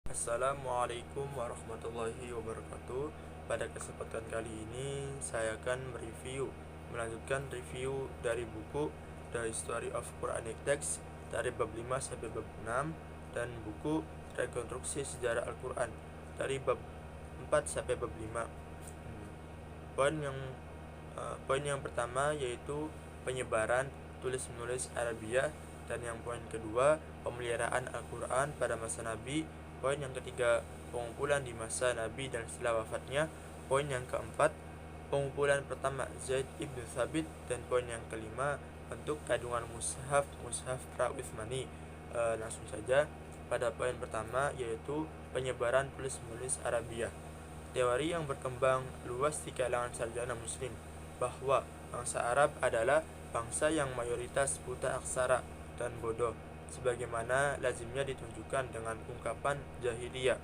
Assalamualaikum warahmatullahi wabarakatuh. Pada kesempatan kali ini saya akan melanjutkan review dari buku The History of Quranic Text dari bab 5 sampai bab 6 dan buku Rekonstruksi Sejarah Al-Quran dari bab 4 sampai bab 5. Poin yang pertama yaitu penyebaran tulis-menulis Arabiah, dan yang poin kedua pemeliharaan Al-Quran pada masa Nabi. Poin yang ketiga pengumpulan di masa Nabi dan setelah wafatnya. Poin yang keempat pengumpulan pertama Zaid ibn Thabit, dan poin yang kelima bentuk kandungan mushaf pra-Utsmani. Langsung saja pada poin pertama yaitu penyebaran tulis-menulis Arabiah. Teori yang berkembang luas di kalangan sarjana muslim bahwa bangsa Arab adalah bangsa yang mayoritas buta aksara dan bodoh, sebagaimana lazimnya ditunjukkan dengan ungkapan jahiliyah,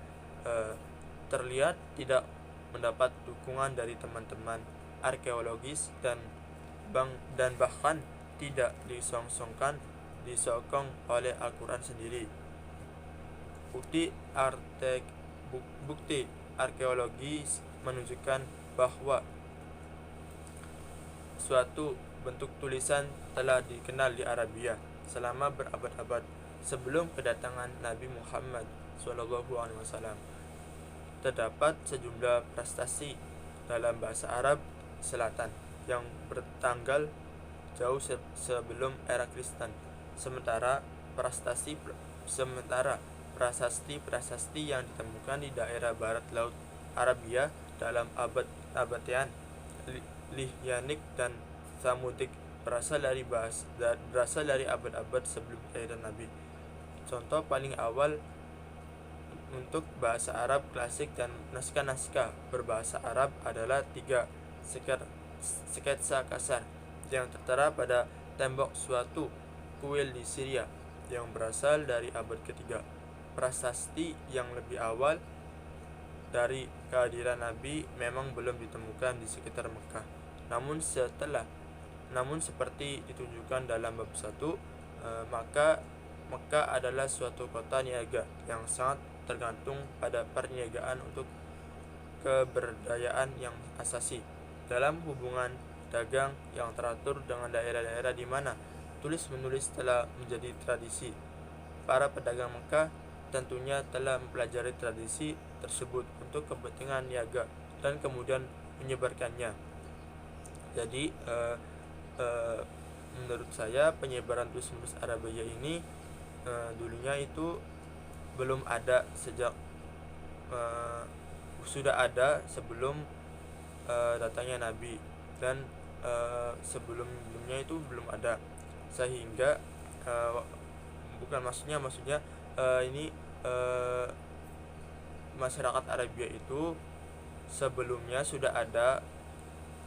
terlihat tidak mendapat dukungan dari teman-teman arkeologis dan bahkan tidak disokong oleh Al-Quran sendiri. Bukti arkeologis menunjukkan bahwa suatu bentuk tulisan telah dikenal di Arabia selama berabad-abad sebelum kedatangan Nabi Muhammad SAW. Terdapat sejumlah prestasi dalam bahasa Arab Selatan yang bertanggal jauh sebelum era Kristen. Sementara prasasti yang ditemukan di daerah barat laut Arabia dalam abad-abadian Lihyanik dan Samudik berasal dari abad-abad sebelum kelahiran Nabi. Contoh paling awal untuk bahasa Arab klasik dan naskah-naskah berbahasa Arab adalah 3 sketsa kasar yang tertera pada tembok suatu kuil di Syria yang berasal dari abad ketiga. Prasasti yang lebih awal dari kehadiran Nabi memang belum ditemukan di sekitar Mekah. Namun seperti ditunjukkan dalam bab 1, maka Mekah adalah suatu kota niaga yang sangat tergantung pada perniagaan untuk keberdayaan yang asasi. Dalam hubungan dagang yang teratur dengan daerah-daerah di mana tulis-menulis telah menjadi tradisi, para pedagang Mekah tentunya telah mempelajari tradisi tersebut untuk kepentingan niaga dan kemudian menyebarkannya. Jadi menurut saya penyebaran tulis-menulis Arabia ini dulunya itu belum ada sudah ada sebelum datangnya Nabi, dan sebelumnya itu belum ada, sehingga masyarakat Arabia itu sebelumnya sudah ada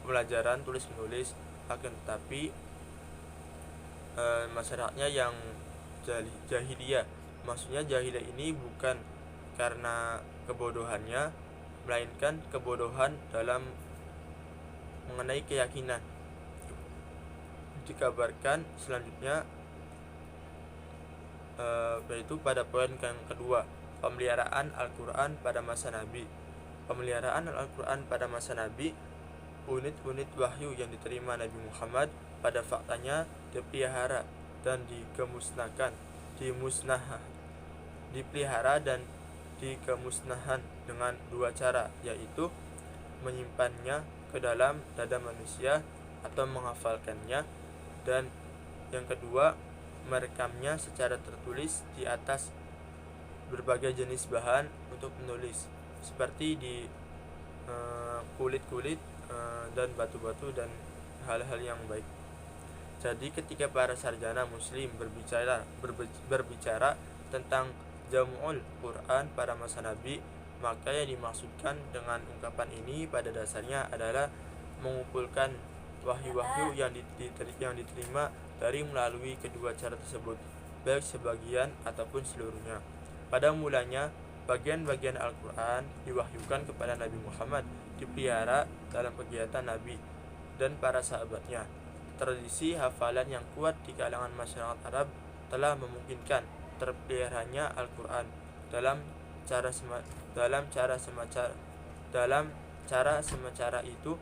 pelajaran tulis menulis, akan tetapi masyarakatnya yang jahiliyah. Maksudnya jahiliyah ini bukan karena kebodohannya, melainkan kebodohan dalam mengenai keyakinan. Dikabarkan selanjutnya yaitu pada poin yang kedua, pemeliharaan Al-Quran pada masa Nabi. Pemeliharaan Al-Quran pada masa Nabi, unit-unit wahyu yang diterima Nabi Muhammad pada faktanya dipelihara dan dipelihara dan dikemusnahan dengan 2 cara, yaitu menyimpannya ke dalam dada manusia atau menghafalkannya, dan yang kedua merekamnya secara tertulis di atas berbagai jenis bahan untuk menulis, seperti di kulit-kulit dan batu-batu dan hal-hal yang baik. Jadi ketika para sarjana muslim berbicara tentang Jam'ul Quran pada masa Nabi, maka yang dimaksudkan dengan ungkapan ini pada dasarnya adalah mengumpulkan wahyu-wahyu yang diterima dari melalui kedua cara tersebut, baik sebagian ataupun seluruhnya. Pada mulanya bagian-bagian Al-Quran diwahyukan kepada Nabi Muhammad, dipelihara dalam kegiatan Nabi dan para sahabatnya. Tradisi hafalan yang kuat di kalangan masyarakat Arab telah memungkinkan terpeliharanya Al-Quran dalam dalam cara semacara itu.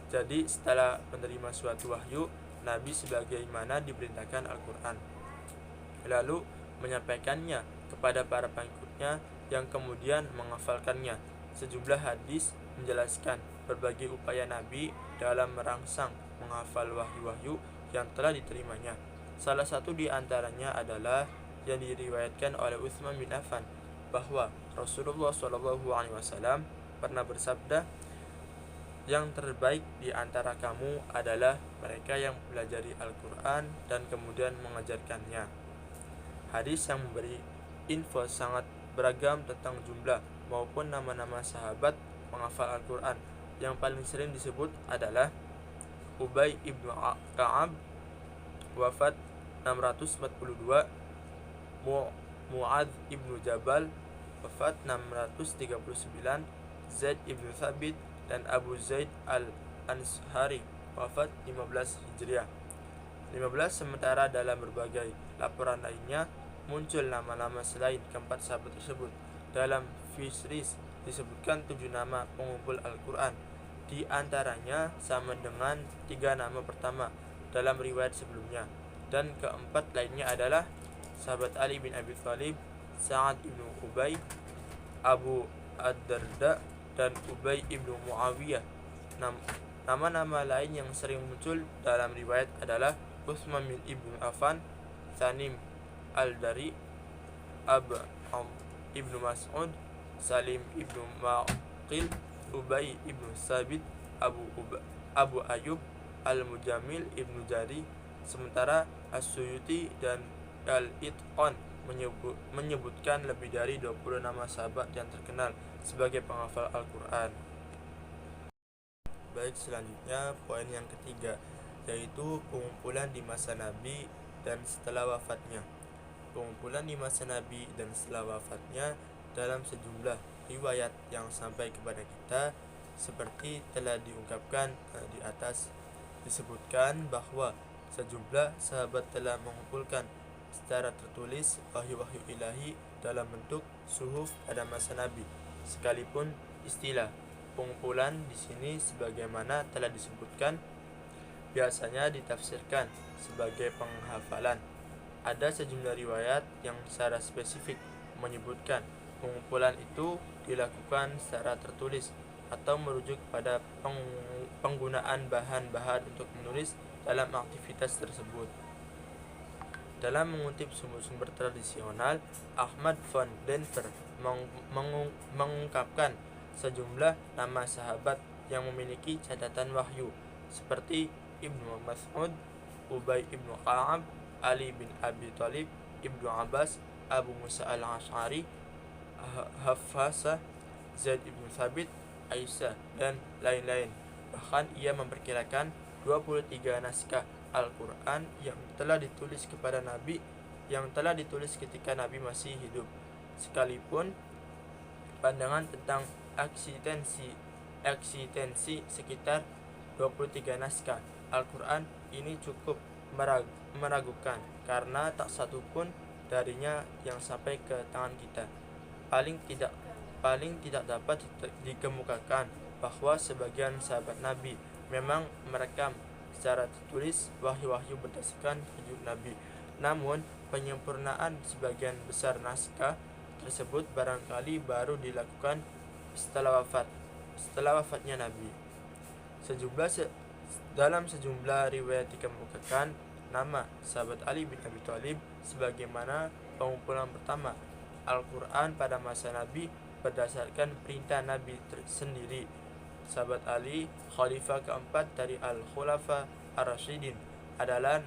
Jadi setelah menerima suatu wahyu, Nabi sebagaimana diperintahkan Al-Quran, lalu menyampaikannya kepada para pengikutnya yang kemudian menghafalkannya. Sejumlah hadis menjelaskan berbagai upaya Nabi dalam merangsang menghafal wahyu-wahyu yang telah diterimanya. Salah satu di antaranya adalah yang diriwayatkan oleh Utsman bin Affan bahwa Rasulullah SAW pernah bersabda, "Yang terbaik di antara kamu adalah mereka yang mempelajari Al-Quran dan kemudian mengajarkannya." Hadis yang memberi info sangat beragam tentang jumlah maupun nama-nama sahabat menghafal Al-Quran. Yang paling sering disebut adalah Ubay ibnu Ka'ab, wafat 642, Mu'adz ibnu Jabal, wafat 639, Zaid ibnu Thabit, dan Abu Zaid al-Ansari, wafat 15 Hijriah. 15. Sementara dalam berbagai laporan lainnya muncul nama-nama selain keempat sahabat tersebut. Dalam Fihris disebutkan 7 nama pengumpul Al-Quran. Di antaranya sama dengan 3 nama pertama dalam riwayat sebelumnya, dan keempat lainnya adalah sahabat Ali bin Abi Thalib, Sa'ad ibnu Ubay, Abu Ad-Darda, dan Ubay ibnu Muawiyah. Nama-nama lain yang sering muncul dalam riwayat adalah Utsman bin ibnu Affan, Tanim al-Dari, ibnu Mas'ud, Salim ibnu Maqil, Ubay ibnu Sabit, Abu Ayyub al-Mujamil ibnu Jari. Sementara As-Suyuti dan Al-Itqan menyebutkan lebih dari 20 nama sahabat yang terkenal sebagai penghafal Al-Quran. Baik, selanjutnya poin yang ketiga, yaitu pengumpulan di masa Nabi dan setelah wafatnya. Pengumpulan di masa Nabi dan setelah wafatnya dalam sejumlah riwayat yang sampai kepada kita seperti telah diungkapkan di atas, disebutkan bahwa sejumlah sahabat telah mengumpulkan secara tertulis wahyu-wahyu ilahi dalam bentuk suhuf pada masa Nabi. Sekalipun istilah pengumpulan di sini sebagaimana telah disebutkan biasanya ditafsirkan sebagai penghafalan. Ada sejumlah riwayat yang secara spesifik menyebutkan pengumpulan itu dilakukan secara tertulis atau merujuk pada penggunaan bahan-bahan untuk menulis dalam aktivitas tersebut. Dalam mengutip sumber-sumber tradisional, Ahmad von Denver mengungkapkan sejumlah nama sahabat yang memiliki catatan wahyu seperti Ibnu Mas'ud, Ubay ibnu Ka'ab, Ali bin Abi Thalib, Ibnu Abbas, Abu Musa al-Ash'ari, Hafsah, Zaid ibnu Thabit, Aisyah, dan lain-lain. Bahkan ia memperkirakan 23 naskah Al-Quran yang telah ditulis kepada Nabi, yang telah ditulis ketika Nabi masih hidup. Sekalipun pandangan tentang eksistensi sekitar 23 naskah Al-Quran ini cukup meragukan, karena tak satu pun darinya yang sampai ke tangan kita. Paling tidak dapat dikemukakan bahwa sebagian sahabat Nabi memang merekam secara tertulis wahyu-wahyu berdasarkan petunjuk Nabi. Namun penyempurnaan sebagian besar naskah tersebut barangkali baru dilakukan setelah wafatnya Nabi. Dalam sejumlah riwayat dikemukakan nama sahabat Ali bin Abi Thalib sebagaimana pengumpulan pertama Al-Quran pada masa Nabi berdasarkan perintah Nabi sendiri. Sahabat Ali, khalifah keempat dari Al-Khulafa Ar-Rasyidin, adalah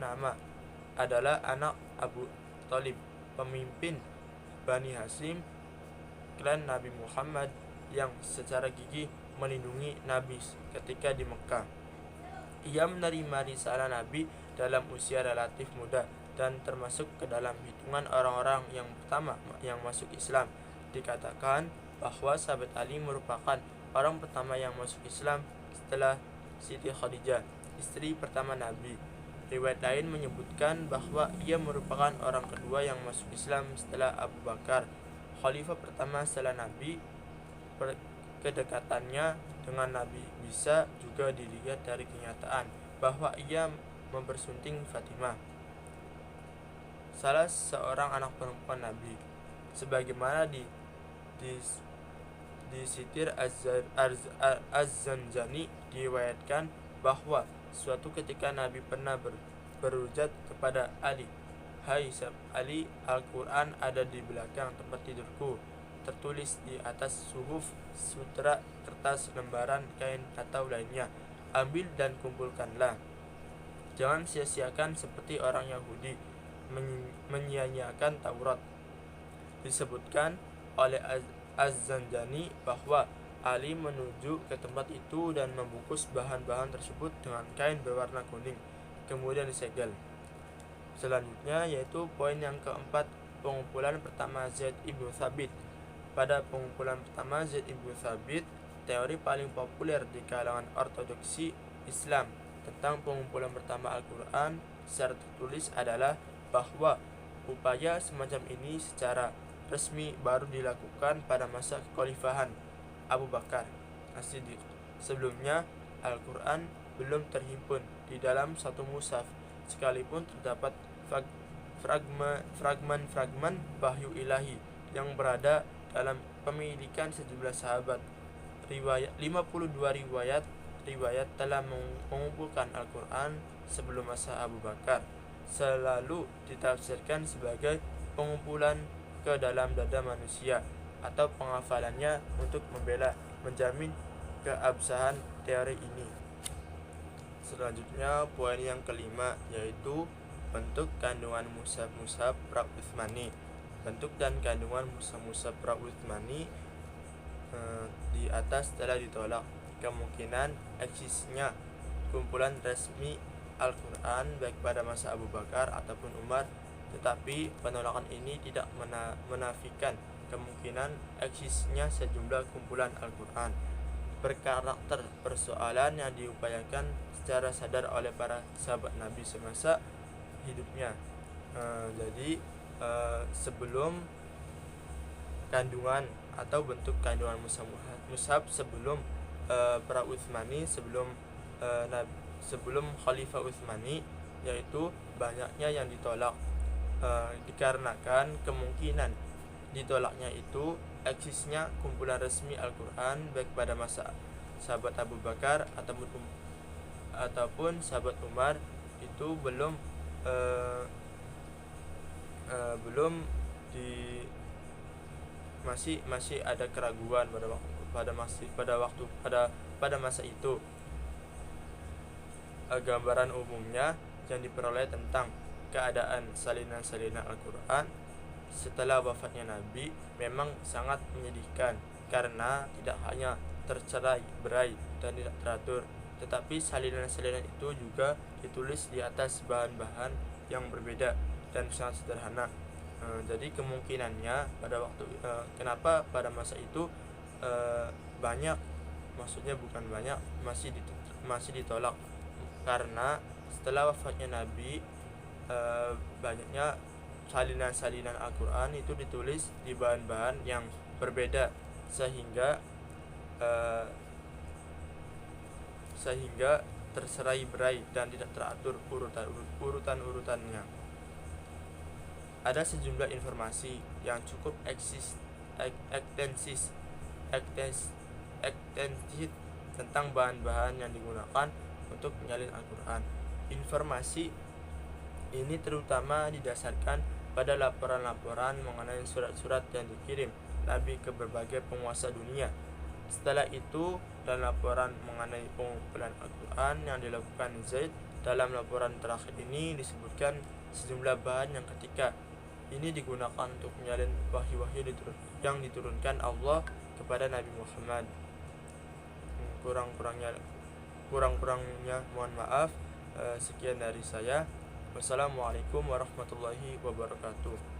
anak Abu Thalib, pemimpin Bani Hashim, klan Nabi Muhammad yang secara gigih melindungi Nabi ketika di Mekah. Ia menerima risalah Nabi dalam usia relatif muda dan termasuk ke dalam hitungan orang-orang yang pertama yang masuk Islam. Dikatakan bahwa sahabat Ali merupakan orang pertama yang masuk Islam setelah Siti Khadijah, istri pertama Nabi. Riwayat lain menyebutkan bahwa ia merupakan orang kedua yang masuk Islam setelah Abu Bakar, khalifah pertama setelah Nabi. Kedekatannya dengan Nabi bisa juga dilihat dari kenyataan bahwa ia mempersunting Fatimah, salah seorang anak perempuan Nabi, sebagaimana di Sitir Az-Zanjani diriwayatkan bahwa suatu ketika Nabi pernah berujat kepada Ali, "Hai Ali, Al-Quran ada di belakang tempat tidurku, tertulis di atas suhuf, sutra, kertas, lembaran, kain, atau lainnya. Ambil dan kumpulkanlah. Jangan sia-siakan seperti orang Yahudi menyia-nyiakan Taurat." Disebutkan oleh Az-Zanjani bahwa Ali menuju ke tempat itu dan membungkus bahan-bahan tersebut dengan kain berwarna kuning, kemudian disegel. Selanjutnya yaitu poin yang keempat, pengumpulan pertama Zaid ibnu Thabit. Pada pengumpulan pertama Zaid ibnu Thabit, teori paling populer di kalangan ortodoksi Islam tentang pengumpulan pertama Al-Quran secara tertulis adalah bahwa upaya semacam ini secara resmi baru dilakukan pada masa kekhalifahan Abu Bakar As-Siddiq. Sebelumnya Al-Quran belum terhimpun di dalam satu mushaf, sekalipun terdapat fragmen-fragmen wahyu ilahi yang berada dalam pemilikan sejumlah sahabat. 52 riwayat telah mengumpulkan Al-Quran sebelum masa Abu Bakar, selalu ditafsirkan sebagai pengumpulan ke dalam dada manusia atau penghafalannya untuk menjamin keabsahan teori ini. Selanjutnya poin yang kelima yaitu bentuk kandungan mushaf pra-Utsmani. Bentuk dan kandungan mushaf pra-Utsmani di atas telah ditolak kemungkinan eksisnya kumpulan resmi Al-Quran baik pada masa Abu Bakar ataupun Umar, tetapi penolakan ini tidak menafikan kemungkinan eksisnya sejumlah kumpulan Al-Quran berkarakter persoalan yang diupayakan secara sadar oleh para sahabat Nabi semasa hidupnya. Sebelum kandungan atau bentuk kandungan mushaf sebelum pra-Utsmani, sebelum Khalifah Utsmani, yaitu banyaknya yang ditolak dikarenakan kemungkinan ditolaknya itu eksisnya kumpulan resmi Al-Quran baik pada masa sahabat Abu Bakar ataupun sahabat Umar itu belum masih ada keraguan pada masa itu. Gambaran umumnya yang diperoleh tentang keadaan salinan-salinan Al-Quran setelah wafatnya Nabi memang sangat menyedihkan, karena tidak hanya tercerai-berai dan tidak teratur, tetapi salinan-salinan itu juga ditulis di atas bahan-bahan yang berbeda dan sangat sederhana. Jadi kemungkinannya kenapa pada masa itu masih ditolak, karena setelah wafatnya Nabi banyaknya salinan-salinan Al-Quran itu ditulis di bahan-bahan yang berbeda sehingga terserai-berai dan tidak teratur urutan-urutannya. Ada sejumlah informasi yang cukup ekstensif tentang bahan-bahan yang digunakan untuk menyalin Al-Quran. Informasi ini terutama didasarkan pada laporan-laporan mengenai surat-surat yang dikirim Nabi ke berbagai penguasa dunia. Setelah itu, dan laporan mengenai pengumpulan Al-Quran yang dilakukan Zaid, dalam laporan terakhir ini disebutkan sejumlah bahan yang ketika ini digunakan untuk menyalin wahyu-wahyu yang diturunkan Allah kepada Nabi Muhammad. Kurang-kurangnya mohon maaf. Sekian dari saya. Wassalamualaikum warahmatullahi wabarakatuh.